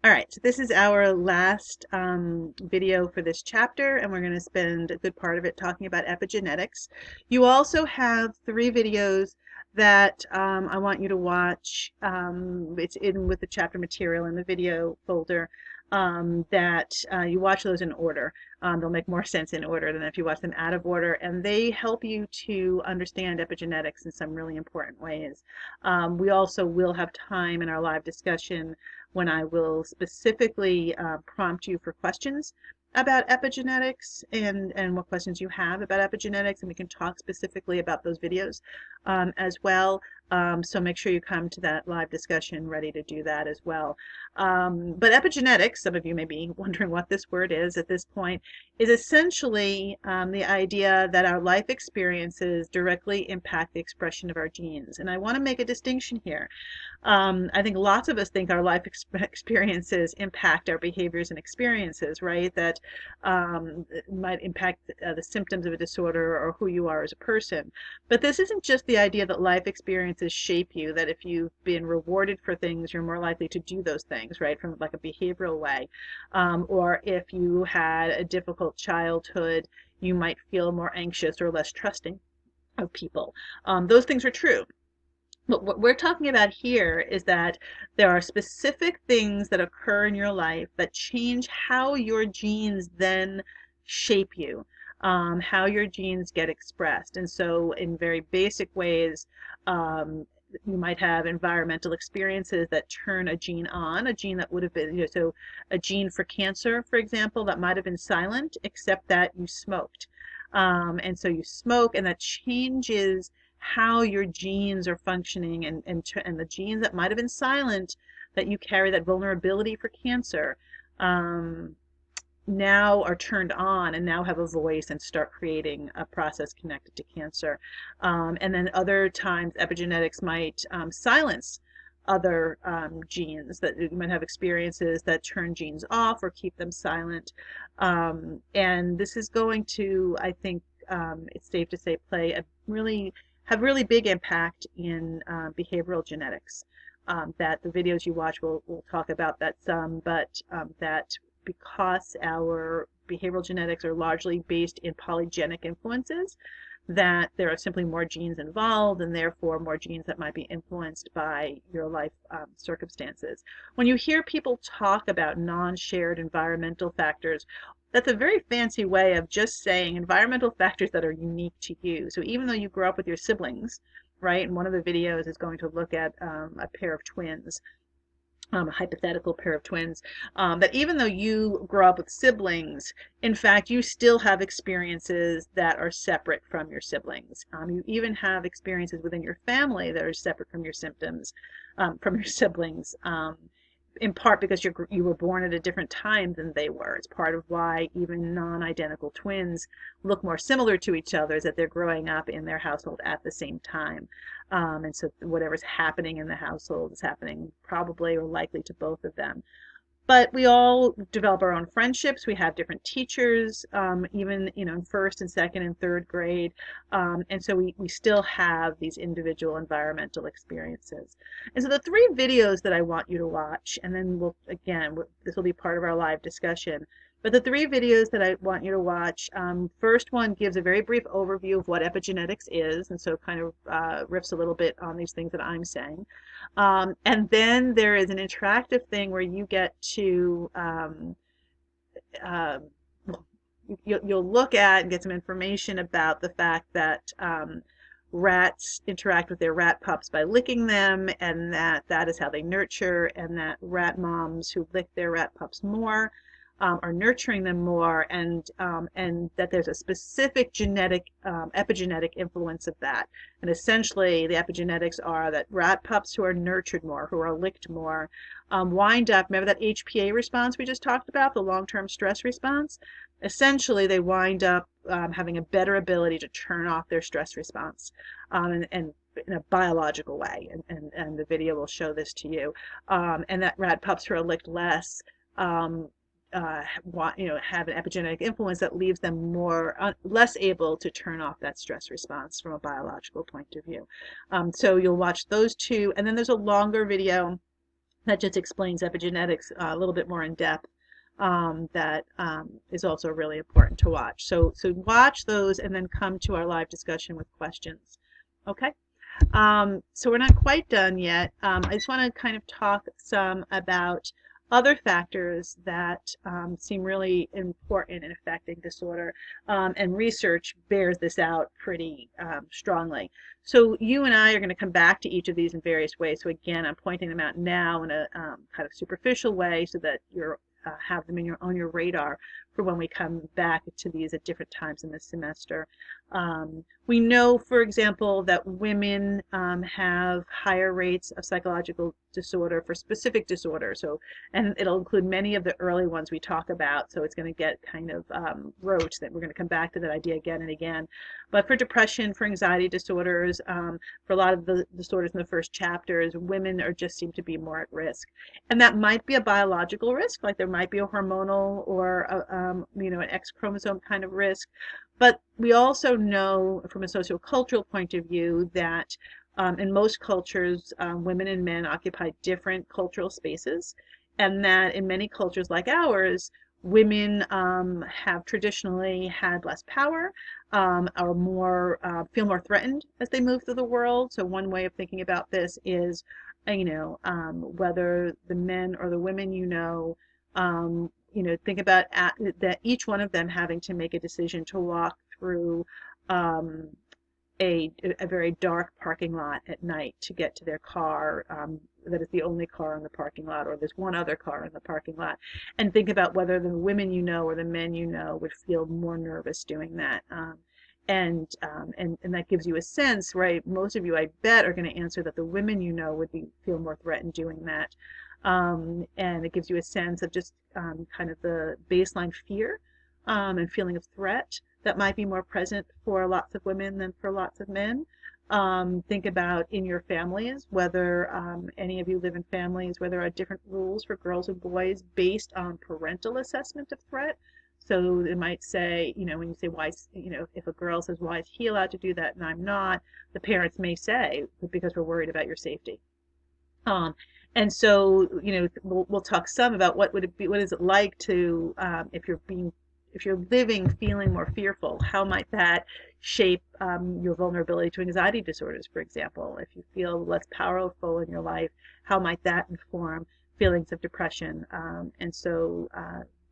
All right, so this is our last video for this chapter, and we're going to spend a good part of it talking about epigenetics. You also have 3 videos that I want you to watch. It's in with the chapter material in the video folder, that you watch those in order. They'll make more sense in order than if you watch them out of order, and they help you to understand epigenetics in some really important ways. We also will have time in our live discussion when I will specifically prompt you for questions about epigenetics and what questions you have about epigenetics, and we can talk specifically about those videos as well. So make sure you come to that live discussion ready to do that as well. But epigenetics, some of you may be wondering what this word is at this point, is essentially the idea that our life experiences directly impact the expression of our genes. And I want to make a distinction here. I think lots of us think our life experiences impact our behaviors and experiences, right? That might impact the symptoms of a disorder or who you are as a person. But this isn't just the idea that life experiences shape you, that if you've been rewarded for things, you're more likely to do those things, right? From like a behavioral way. Or if you had a difficult childhood, you might feel more anxious or less trusting of people. Those things are true. But what we're talking about here is that there are specific things that occur in your life that change how your genes then shape you, how your genes get expressed. And so in very basic ways, you might have environmental experiences that turn a gene on, a gene that would have been, so a gene for cancer, for example, that might have been silent, except that you smoked. And so you smoke, and that changes how your genes are functioning, and the genes that might have been silent that you carry, that vulnerability for cancer, now are turned on and now have a voice and start creating a process connected to cancer. And then other times epigenetics might silence other genes, that you might have experiences that turn genes off or keep them silent. And this is going to, I think, it's safe to say, have really big impact in behavioral genetics. That the videos you watch will talk about that some, but that because our behavioral genetics are largely based in polygenic influences, that there are simply more genes involved, and therefore more genes that might be influenced by your life circumstances. When you hear people talk about non-shared environmental factors, that's a very fancy way of just saying environmental factors that are unique to you. So even though you grew up with your siblings, right, and one of the videos is going to look at a pair of twins, a hypothetical pair of twins, that even though you grow up with siblings, in fact, you still have experiences that are separate from your siblings. You even have experiences within your family that are separate from your symptoms, from your siblings. In part because you were born at a different time than they were. It's part of why even non-identical twins look more similar to each other, is that they're growing up in their household at the same time. And so whatever's happening in the household is happening probably or likely to both of them. But we all develop our own friendships. We have different teachers, even in first and second and third grade. And so we still have these individual environmental experiences. And so the 3 videos that I want you to watch, and then this will be part of our live discussion, but the 3 videos that I want you to watch, first one gives a very brief overview of what epigenetics is, and so kind of riffs a little bit on these things that I'm saying. And then there is an interactive thing where you get to, you'll look at and get some information about the fact that rats interact with their rat pups by licking them, and that is how they nurture, and that rat moms who lick their rat pups more are nurturing them more, and that there's a specific epigenetic influence of that. And essentially, the epigenetics are that rat pups who are nurtured more, who are licked more, wind up, remember that HPA response we just talked about, the long-term stress response? Essentially, they wind up having a better ability to turn off their stress response, and in a biological way, and the video will show this to you, and that rat pups who are licked less have an epigenetic influence that leaves them less able to turn off that stress response from a biological point of view. So you'll watch those 2, and then there's a longer video that just explains epigenetics a little bit more in depth. That is also really important to watch. So watch those and then come to our live discussion with questions. Okay. So we're not quite done yet. I just want to kind of talk some about other factors that seem really important in affecting disorder, and research bears this out pretty strongly. So you and I are going to come back to each of these in various ways. So again, I'm pointing them out now in a kind of superficial way so that you're have them in on your radar for when we come back to these at different times in the semester. We know, for example, that women have higher rates of psychological disorder for specific disorders. So, and it'll include many of the early ones we talk about. So it's going to get kind of rote that we're going to come back to that idea again and again. But for depression, for anxiety disorders, for a lot of the disorders in the first chapters, women are just seem to be more at risk. And that might be a biological risk, like there might be a hormonal or an X chromosome kind of risk. But we also know from a sociocultural point of view that in most cultures, women and men occupy different cultural spaces, and that in many cultures like ours, women have traditionally had less power, are more feel more threatened as they move through the world. So one way of thinking about this is, whether the men or the women think about that each one of them having to make a decision to walk through a very dark parking lot at night to get to their car, that is the only car in the parking lot, or there's one other car in the parking lot, and think about whether the women or the men would feel more nervous doing that. And that gives you a sense, right? Most of you, I bet, are going to answer that the women would feel more threatened doing that. And it gives you a sense of just kind of the baseline fear and feeling of threat that might be more present for lots of women than for lots of men. Think about in your families, whether any of you live in families where there are different rules for girls and boys based on parental assessment of threat. So it might say, when you say why, if a girl says, why is he allowed to do that and I'm not, the parents may say, because we're worried about your safety. And so, we'll talk some about what is it like to, if you're living feeling more fearful, how might that shape your vulnerability to anxiety disorders, for example? If you feel less powerful in your life, how might that inform feelings of depression? And so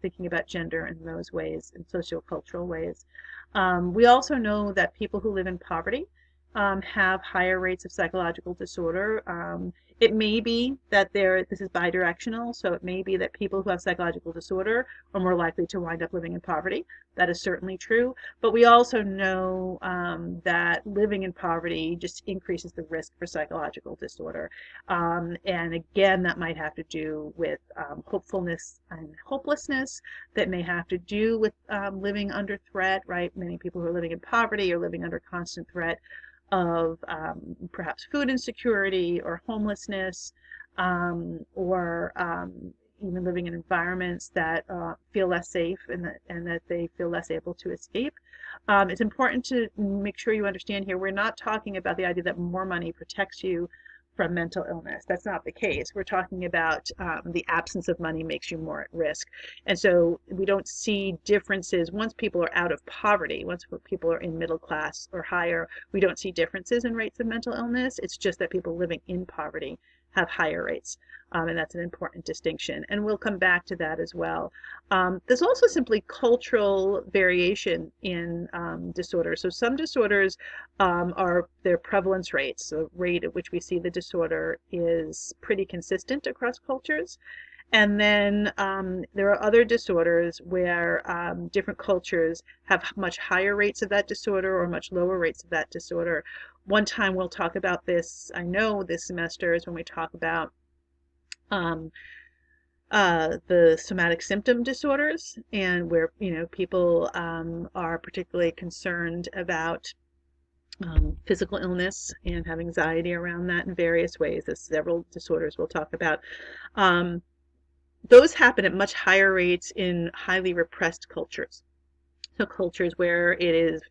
thinking about gender in those ways, in sociocultural ways. We also know that people who live in poverty have higher rates of psychological disorder. It may be that this is bidirectional, so it may be that people who have psychological disorder are more likely to wind up living in poverty. That is certainly true. But we also know that living in poverty just increases the risk for psychological disorder. And again, that might have to do with hopefulness and hopelessness, that may have to do with living under threat, right? Many people who are living in poverty are living under constant threat of perhaps food insecurity or homelessness, or even living in environments that feel less safe and that they feel less able to escape. It's important to make sure you understand here, we're not talking about the idea that more money protects you from mental illness. That's not the case. We're talking about the absence of money makes you more at risk. And so we don't see differences once people are out of poverty, once people are in middle class or higher, we don't see differences in rates of mental illness. It's just that people living in poverty have higher rates. And that's an important distinction. And we'll come back to that as well. There's also simply cultural variation in disorders. So some disorders are their prevalence rates. The rate at which we see the disorder is pretty consistent across cultures. And then there are other disorders where different cultures have much higher rates of that disorder or much lower rates of that disorder. One time we'll talk about this, I know this semester, is when we talk about the somatic symptom disorders, and where people are particularly concerned about physical illness and have anxiety around that in various ways. There's several disorders we'll talk about. Those happen at much higher rates in highly repressed cultures. So cultures where it is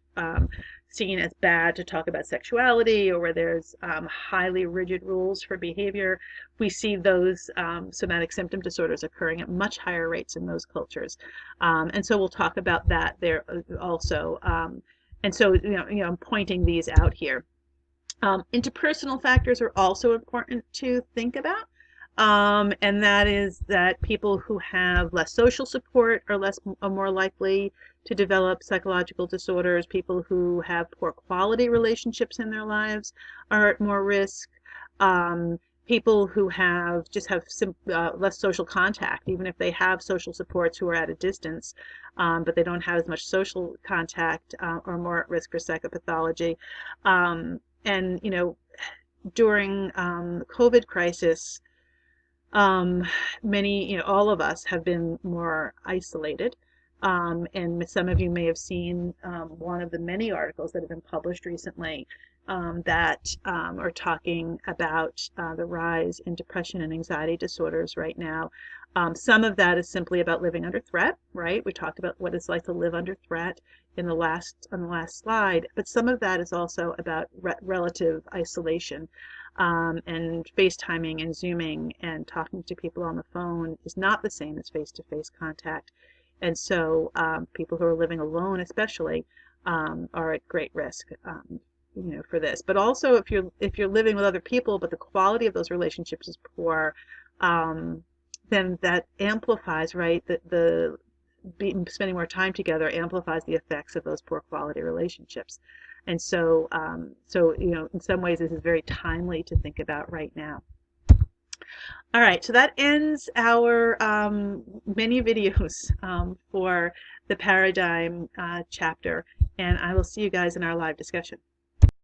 seen as bad to talk about sexuality, or where there's highly rigid rules for behavior, we see those somatic symptom disorders occurring at much higher rates in those cultures. And so we'll talk about that there also. And so, I'm pointing these out here. Interpersonal factors are also important to think about. And that is that people who have less social support are more likely to develop psychological disorders. People who have poor quality relationships in their lives are at more risk. People who have less social contact, even if they have social supports who are at a distance, but they don't have as much social contact, are more at risk for psychopathology. And during the COVID crisis, all of us have been more isolated. And some of you may have seen one of the many articles that have been published recently that are talking about the rise in depression and anxiety disorders right now. Some of that is simply about living under threat, right? We talked about what it's like to live under threat on the last slide, but some of that is also about relative isolation. And FaceTiming and Zooming and talking to people on the phone is not the same as face-to-face contact. And so people who are living alone especially are at great risk for this. But also if you're living with other people but the quality of those relationships is poor, then that amplifies, right, spending more time together amplifies the effects of those poor quality relationships. And so, in some ways, this is very timely to think about right now. All right, so that ends our many videos for the paradigm chapter, and I will see you guys in our live discussion.